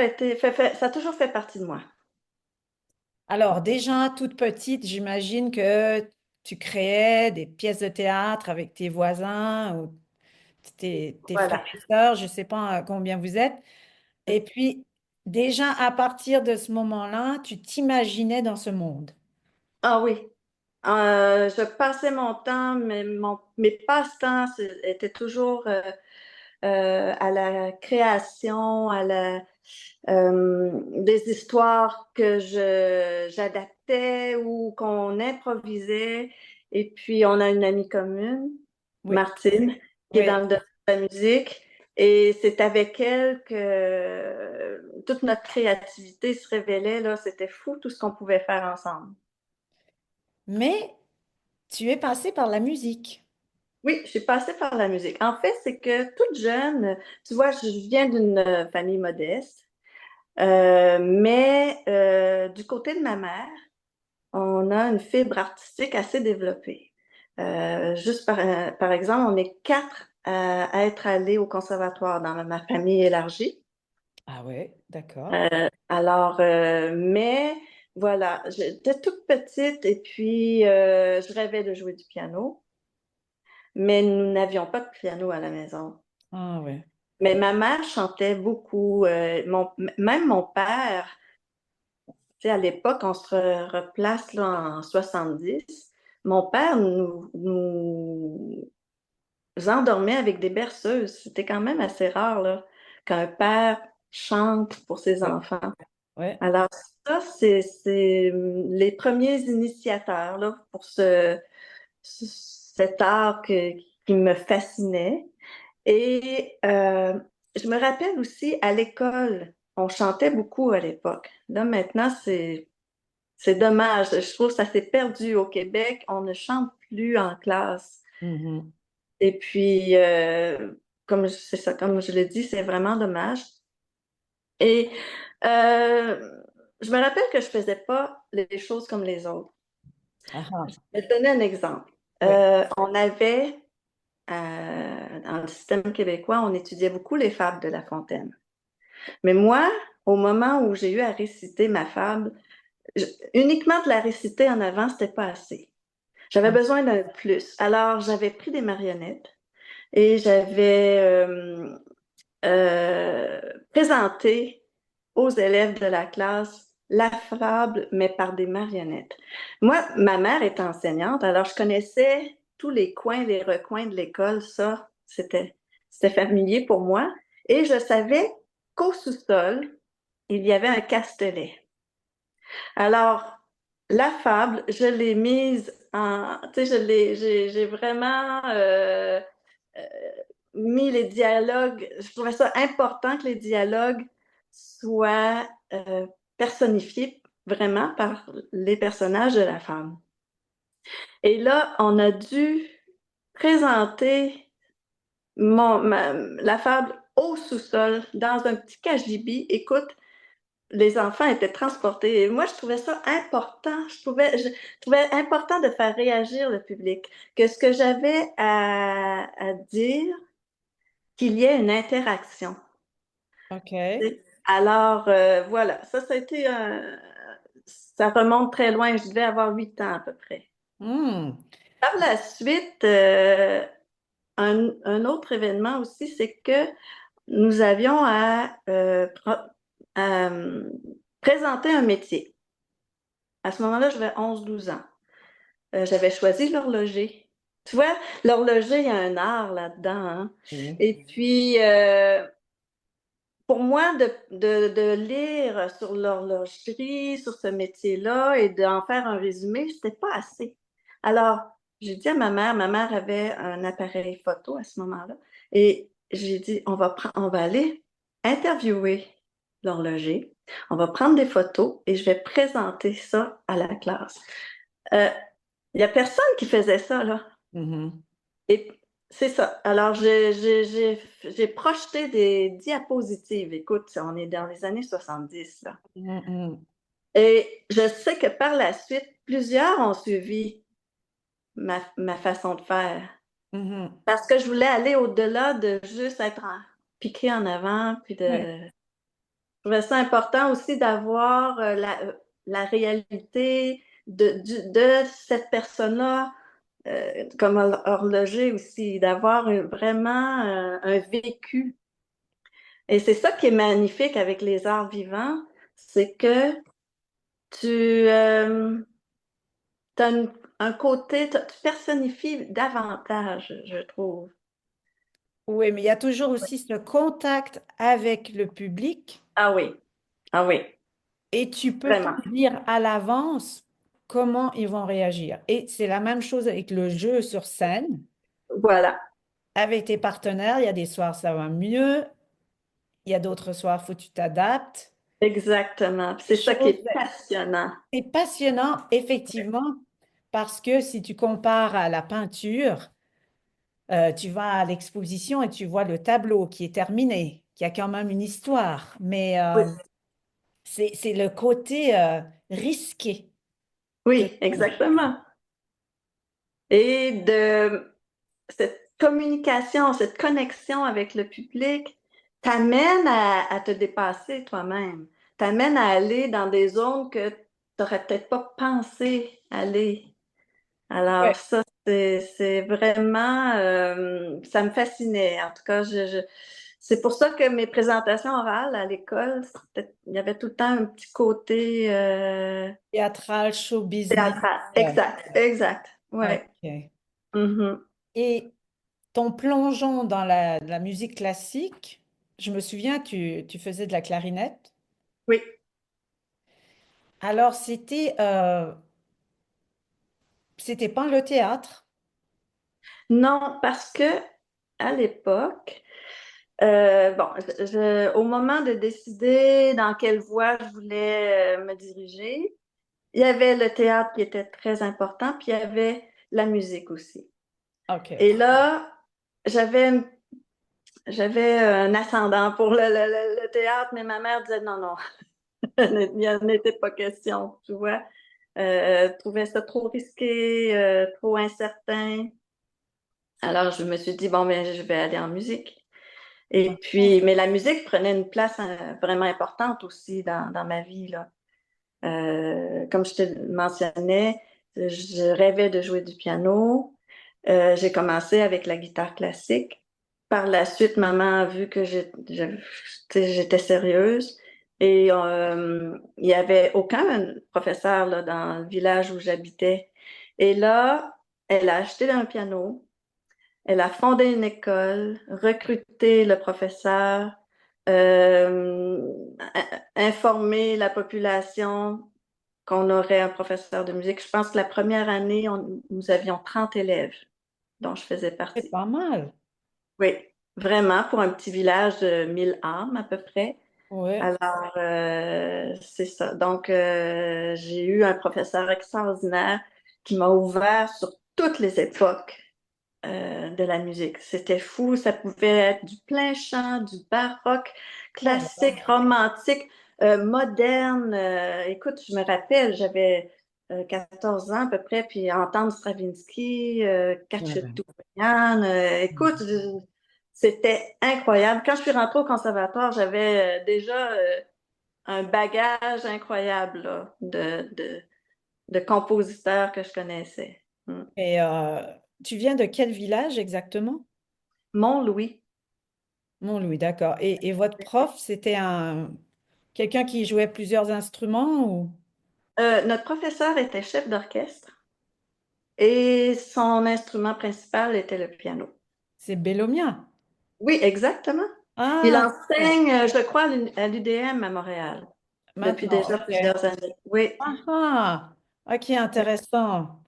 toujours été, ça a toujours fait partie de moi. Alors, déjà, toute petite, j'imagine que tu créais des pièces de théâtre avec tes voisins ou tes frères Voilà. et sœurs, je ne sais pas combien vous êtes. Et puis, déjà, à partir de ce moment-là, tu t'imaginais dans ce monde. Ah oui. Je passais mon temps, mes passe-temps étaient toujours à la création, des histoires que j'adaptais ou qu'on improvisait. Et puis, on a une amie commune, Oui, Martine, qui est dans oui. le domaine de la musique. Et c'est avec elle que toute notre créativité se révélait, là. C'était fou tout ce qu'on pouvait faire ensemble. Mais tu es passé par la musique. Oui, je suis passée par la musique. En fait, c'est que toute jeune, tu vois, je viens d'une famille modeste. Mais du côté de ma mère, on a une fibre artistique assez développée. Juste par exemple, on est quatre à être allés au conservatoire dans ma famille élargie. Ah ouais, d'accord. Mais voilà, j'étais toute petite et puis je rêvais de jouer du piano, mais nous n'avions pas de piano à la maison. Ah ouais. Mais ma mère chantait beaucoup. Même mon père. Tu sais, à l'époque, on se replace là, en 70. Mon père nous endormait avec des berceuses. C'était quand même assez rare là, qu'un père chante pour ses Ouais, enfants. ouais. Alors ça, c'est les premiers initiateurs là, pour cet art qui me fascinait. Et je me rappelle aussi à l'école, on chantait beaucoup à l'époque. Là, maintenant, c'est dommage. Je trouve que ça s'est perdu au Québec. On ne chante plus en classe. Mhm. Et puis, c'est ça, comme je l'ai dit, c'est vraiment dommage. Et je me rappelle que je faisais pas les choses comme les autres. Ah ah. Je vais te donner un exemple. Oui. On avait, dans le système québécois, on étudiait beaucoup les fables de La Fontaine. Mais moi, au moment où j'ai eu à réciter ma fable, je- uniquement de la réciter en avant, c'était pas assez. J'avais Ah, besoin d'un plus. Alors, j'avais pris des marionnettes et j'avais euh, présenté aux élèves de la classe la fable, mais par des marionnettes. Moi, ma mère est enseignante, alors je connaissais tous les coins, les recoins de l'école. Ça, c'était familier pour moi. Et je savais qu'au sous-sol, il y avait un castelet. Alors, la fable, je l'ai mise tu sais, j'ai vraiment euh, mis les dialogues. Je trouvais ça important que les dialogues soient personnifiés vraiment par les personnages de la fable. Et là, on a dû présenter la fable au sous-sol dans un petit cagibi. Écoute, les enfants étaient transportés. Et moi, je trouvais ça important. Je trouvais important de faire réagir le public, que ce que j'avais à dire, qu'il y ait une interaction. ok. Alors, voilà, ça a été ça remonte très loin. Je devais avoir 8 ans à peu près. Hmm. Par la suite, un autre événement aussi, c'est que nous avions à, présenter un métier. À ce moment-là, j'avais 11 12 ans. J'avais choisi l'horloger. Tu vois, l'horloger, il y a un art là-dedans, hein. Oui. Et puis, pour moi, de lire sur l'horlogerie, sur ce métier-là et d'en faire un résumé, c'était pas assez. Alors, j'ai dit à ma mère avait un appareil photo à ce moment-là, et j'ai dit, on va aller interviewer l'horloger, on va prendre des photos et je vais présenter ça à la classe. Euh, il y a personne qui faisait ça, là. Mhm. Et c'est ça. Alors, j'ai projeté des diapositives. Écoute, on est dans les années 70 là. Mhm. Et je sais que par la suite, plusieurs ont suivi ma façon de faire. Mhm. Parce que je voulais aller au-delà de juste être piqué en avant, puis Ouais. de... Je trouvais ça important aussi d'avoir la réalité de cette personne-là comme horloger aussi, d'avoir vraiment un vécu. Et c'est ça qui est magnifique avec les arts vivants, c'est que tu as un côté, tu personnifies davantage, je trouve. Oui, mais il y a toujours aussi ce contact avec le public Ah oui, ah oui, et tu peux pas vraiment. dire à l'avance comment ils vont réagir. Et c'est la même chose avec le jeu sur scène. Voilà, Avec tes partenaires, il y a des soirs ça va mieux, il y a d'autres soirs faut que tu t'adaptes. exactement. C'est ça qui Chose, est passionnant. c'est passionnant, effectivement, parce que si tu compares à la peinture, tu vas à l'exposition et tu vois le tableau qui est terminé, qui a quand même une histoire, mais Oui, c'est le côté risqué que oui, tu aimes. exactement. Et de cette communication, cette connexion avec le public t'amène à te dépasser toi-même, t'amène à aller dans des zones que tu n'aurais peut-être pas pensé aller. Alors Ouais. ça, c'est vraiment, ça me fascinait. En tout cas, c'est pour ça que mes présentations orales à l'école, il y avait tout le temps un petit côté Théâtral, show business. théâtral. euh, Exact, exact. Ouais. ok. Mhm. Et ton plongeon dans la musique classique, je me souviens, tu faisais de la clarinette. Oui. Alors, c'était pas le théâtre. Non, parce que à l'époque, bon, au moment de décider dans quelle voie je voulais me diriger, il y avait le théâtre qui était très important, puis il y avait la musique aussi. OK. Et là, j'avais j'avais un ascendant pour le théâtre, mais ma mère disait non, non, il n'y en était pas question, tu vois. Trouvait ça trop risqué, trop incertain. Alors, je me suis dit, bon, ben, je vais aller en musique. Et puis, mais la musique prenait une place vraiment importante aussi dans ma vie, là. Comme je te mentionnais, je rêvais de jouer du piano. J'ai commencé avec la guitare classique. Par la suite, maman a vu que tu sais, j'étais sérieuse. Et il n'y avait aucun professeur là, dans le village où j'habitais. Et là, elle a acheté un piano. Elle a fondé une école, recruté le professeur, euh, informé la population qu'on aurait un professeur de musique. Je pense que la première année, nous avions 30 élèves dont je faisais C'est partie. pas mal. Oui, vraiment, pour un petit village de 1000 âmes à peu près. Ouais. Alors, c'est ça. Donc, j'ai eu un professeur extraordinaire qui m'a ouvert sur toutes les époques de la musique. C'était fou, ça pouvait être du plein chant, du baroque, Oh là là. classique, romantique, moderne. Écoute, je me rappelle, j'avais 14 ans à peu près, puis entendre Stravinsky, Ouais, ben, Khachaturian, écoute, c'était incroyable. Quand je suis rentrée au conservatoire, j'avais déjà un bagage incroyable là, de compositeurs que je connaissais. Mm. Et tu viens de quel village exactement? Mont-Louis. Mont-Louis, d'accord. Et votre prof, c'était quelqu'un qui jouait plusieurs instruments ou Notre professeur était chef d'orchestre et son instrument principal était le piano. c'est Bellomia? Oui, exactement. Il Ah, d'accord. enseigne, je crois, à l'UDM à Montréal depuis Maintenant, déjà ok. plusieurs années. Oui. Ah, ok, intéressant.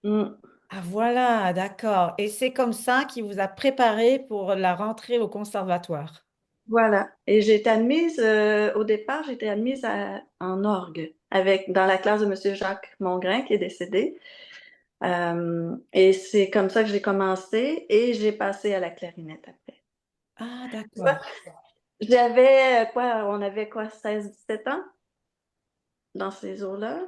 Mm. Ah, voilà, d'accord. Et c'est comme ça qu'il vous a préparé pour la rentrée au conservatoire. Voilà. Et j'ai été admise, au départ, j'ai été admise en orgue dans la classe de M. Jacques Mongrain qui est décédé. Et c'est comme ça que j'ai commencé et j'ai passé à la clarinette après. Ah, Tu vois, d'accord. j'avais quoi, on avait quoi, 16, 17 ans dans ces eaux-là.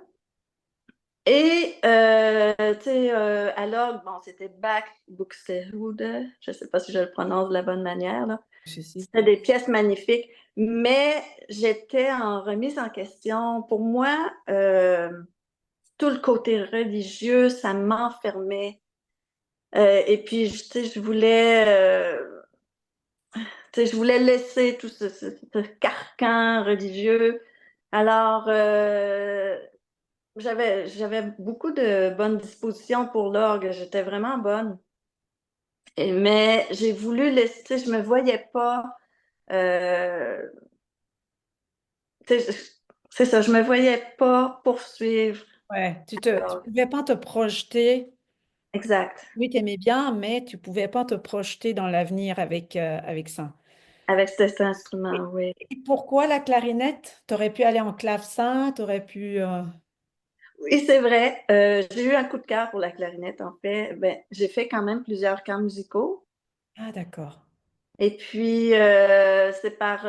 Et, tu sais, alors, bon, c'était Bach, Buxtehude, je ne sais pas si je le prononce de la bonne manière, là. Je sais. C'était des pièces magnifiques, mais j'étais en remise en question. Pour moi, tout le côté religieux, ça m'enfermait. Et puis, tu sais, tu sais, je voulais laisser tout ce carcan religieux. Alors, j'avais beaucoup de bonnes dispositions pour l'orgue. J'étais vraiment bonne. Mais j'ai voulu laisser, tu sais, je me voyais pas. euh, tu sais, c'est ça, je me voyais pas poursuivre Ouais, tu l'orgue. pouvais pas te projeter. Exact. Oui, tu aimais bien, mais tu pouvais pas te projeter dans l'avenir avec ça. Avec cet Et, instrument, oui. et pourquoi la clarinette? Tu aurais pu aller en clavecin, tu aurais pu... Oui, c'est vrai. J'ai eu un coup de cœur pour la clarinette, en fait. Ben, j'ai fait quand même plusieurs camps musicaux. Ah, d'accord. Et puis, c'est par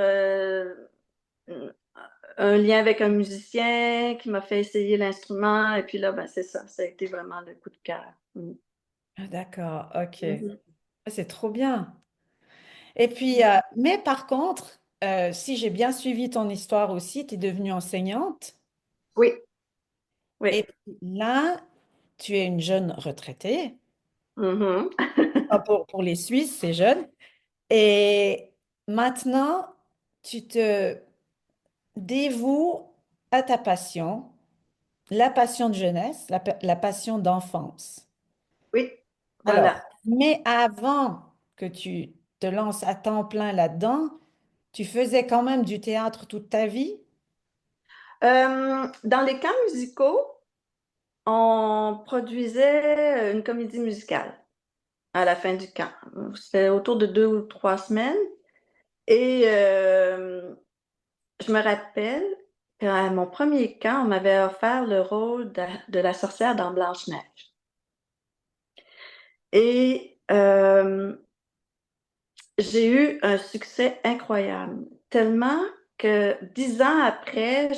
un lien avec un musicien qui m'a fait essayer l'instrument. Et puis là, ben, c'est ça. Ça a été vraiment le coup de cœur. Mm. Ah, d'accord, ok. Mhm. Ah, c'est trop bien. Et puis, mais par contre, si j'ai bien suivi ton histoire aussi, tu es devenue enseignante. Oui, oui. Et puis là, tu es une jeune retraitée. Mhm. Ah, pour les Suisses, c'est jeune. Et maintenant, tu te dévoues à ta passion, la passion de jeunesse, la passion d'enfance. Oui, Alors, voilà. mais avant que tu te lances à temps plein là-dedans, tu faisais quand même du théâtre toute ta vie? Dans les camps musicaux, on produisait une comédie musicale à la fin du camp. C'était autour de 2 ou 3 semaines. Et je me rappelle qu'à mon premier camp, on m'avait offert le rôle de la sorcière dans Blanche-Neige. Et j'ai eu un succès incroyable, tellement que 10 ans après,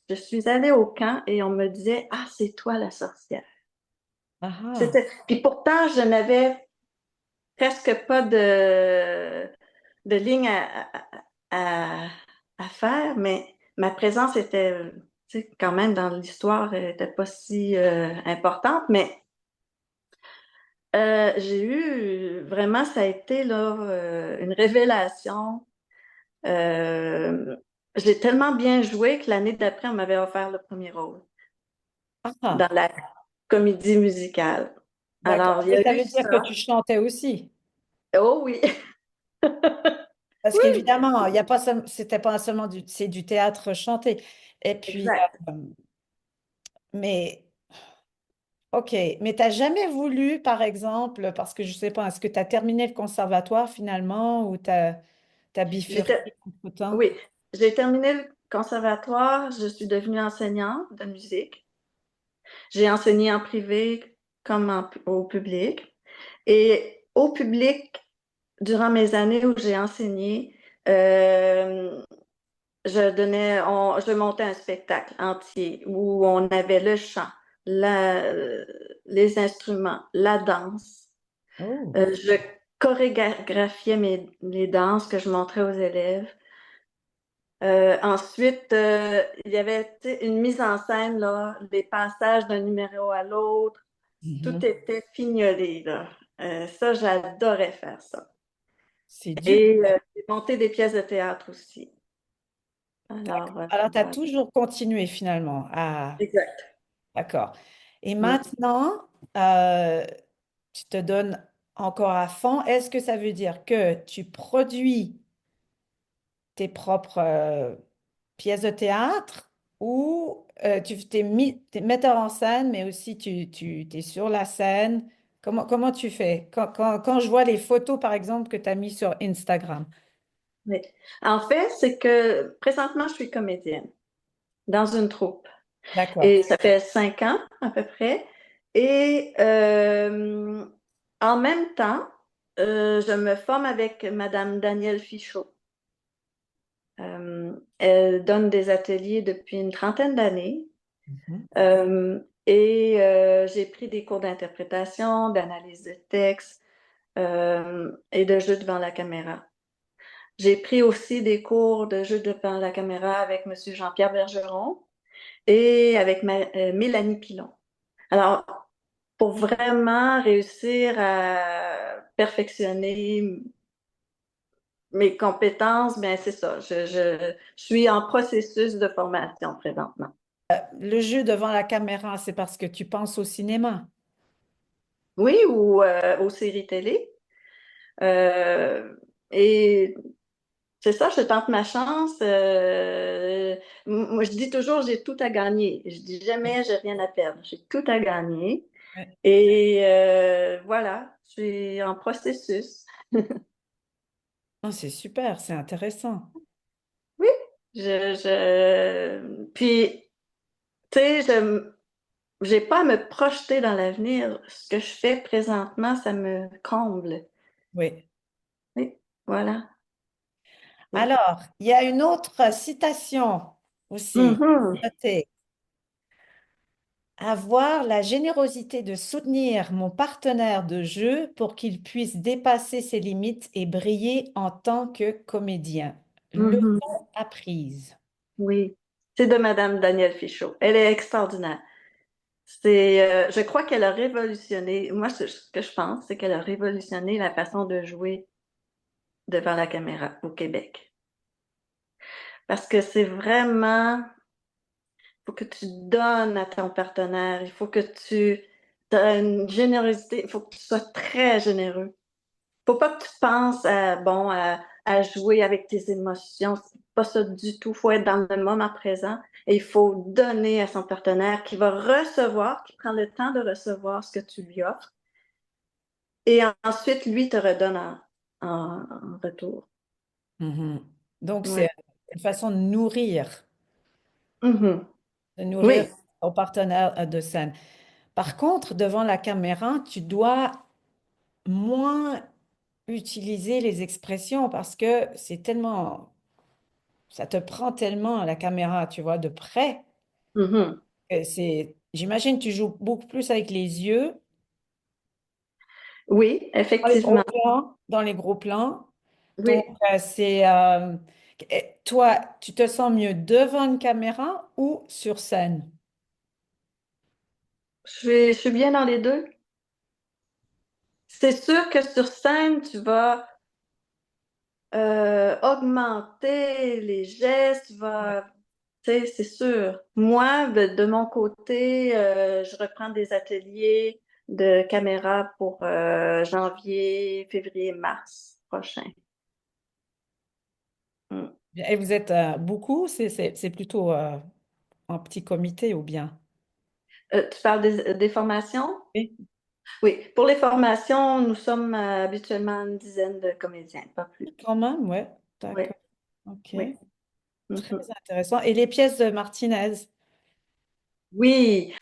je suis allée au camp et on me disait, ah, c'est toi la sorcière. Ah, Puis pourtant, je n'avais presque pas de ligne à, à faire, mais ma présence était, tu sais, quand même dans l'histoire, n'était pas si importante, mais j'ai eu vraiment, ça a été là, une révélation. Euh, j'ai tellement bien joué que l'année d'après, on m'avait offert le premier rôle ah, dans la comédie musicale. d'accord. Alors, il y Et a ça eu veut dire que ça. tu chantais aussi? Oh oui, Parce oui, qu'évidemment, il y a pas c'était pas seulement c'est du théâtre chanté. Et puis, exact. mais ok, mais t'as jamais voulu, par exemple, parce que je sais pas, est-ce que tu as terminé le conservatoire finalement ou t'as J'étais, bifurqué entre-temps? oui, j'ai terminé le conservatoire, je suis devenue enseignante de musique. J'ai enseigné en privé comme au public. Et au public, durant mes années où j'ai enseigné, euh, je montais un spectacle entier où on avait le chant, les instruments, la danse. Oh. Je chorégraphiais les danses que je montrais aux élèves. Ensuite, il y avait tu sais, une mise en scène, là, des passages d'un numéro à l'autre. Tout Mhm. était fignolé, là. Ça, j'adorais faire ça. C'est dur. Et j'ai monté des pièces de théâtre aussi. Alors, Alors, tu as voilà. toujours continué finalement. Ah, Exact. d'accord. Et Mm. maintenant, euh, tu te donnes encore à fond. Est-ce que ça veut dire que tu produis tes propres pièces de théâtre ou t'es metteur en scène, mais aussi tu es sur la scène? Comment tu fais? Quand je vois les photos, par exemple, que tu as mis sur Instagram. Oui. En fait, c'est que présentement, je suis comédienne dans une troupe. D'accord. Et ça fait 5 ans à peu près. Et en même temps, je me forme avec Madame Danielle Fichot. Elle donne des ateliers depuis une trentaine d'années. Mhm. Et j'ai pris des cours d'interprétation, d'analyse de texte et de jeu devant la caméra. J'ai pris aussi des cours de jeu devant la caméra avec Monsieur Jean-Pierre Bergeron et avec Mélanie Pilon. Alors, pour vraiment réussir à perfectionner mes compétences, bien c'est ça. Je suis en processus de formation présentement. Le jeu devant la caméra, c'est parce que tu penses au cinéma. Oui, ou aux séries télé. Euh, et c'est ça, je tente ma chance. Moi, je dis toujours, j'ai tout à gagner. Je dis jamais, j'ai rien à perdre. J'ai tout à gagner. Ouais. Et voilà, je suis en processus. Oh, c'est super, c'est intéressant. Oui, puis, tu sais, j'ai pas à me projeter dans l'avenir. Ce que je fais présentement, ça me comble. Oui. Oui, voilà. Oui. Alors, il y a une autre citation aussi. Mhm. Notez. Avoir la générosité de soutenir mon partenaire de jeu pour qu'il puisse dépasser ses limites et briller en tant que comédien. Mhm. Leçon apprise. Oui. C'est de Madame Danielle Fichot. Elle est extraordinaire. Je crois qu'elle a révolutionné, moi, ce que je pense, c'est qu'elle a révolutionné la façon de jouer devant la caméra au Québec. Parce que c'est vraiment, il faut que tu donnes à ton partenaire, il faut que tu as une générosité, il faut que tu sois très généreux. Faut pas que tu penses à jouer avec tes émotions. C'est pas ça du tout. Faut être dans le moment présent et il faut donner à son partenaire qui va recevoir, qui prend le temps de recevoir ce que tu lui offres. Et ensuite, lui te redonne en retour. Mhm. Donc, c'est Ouais. une façon Mhm. de nourrir Oui. au partenaire de scène. Par contre, devant la caméra, tu dois moins utiliser les expressions parce que c'est tellement, ça te prend tellement la caméra, tu vois, de près. Mhm. J'imagine, tu joues beaucoup plus avec les yeux Oui, dans les gros effectivement. plans, dans les gros plans. Donc, Oui. toi, tu te sens mieux devant une caméra ou sur scène? Je suis bien dans les deux. C'est sûr que sur scène, tu vas augmenter les gestes, Ouais. tu sais, c'est sûr. Moi, de mon côté, je reprends des ateliers de caméra pour janvier, février, mars prochain. Mm. Et vous êtes beaucoup, c'est plutôt en petit comité ou bien? Tu parles des formations? Oui. Oui, pour les formations, nous sommes habituellement une dizaine de comédiens, pas plus. Quand même, ouais. Oui, D'accord. Ok. oui. Très Mhm. intéressant. Et les pièces de Martinez? Oui.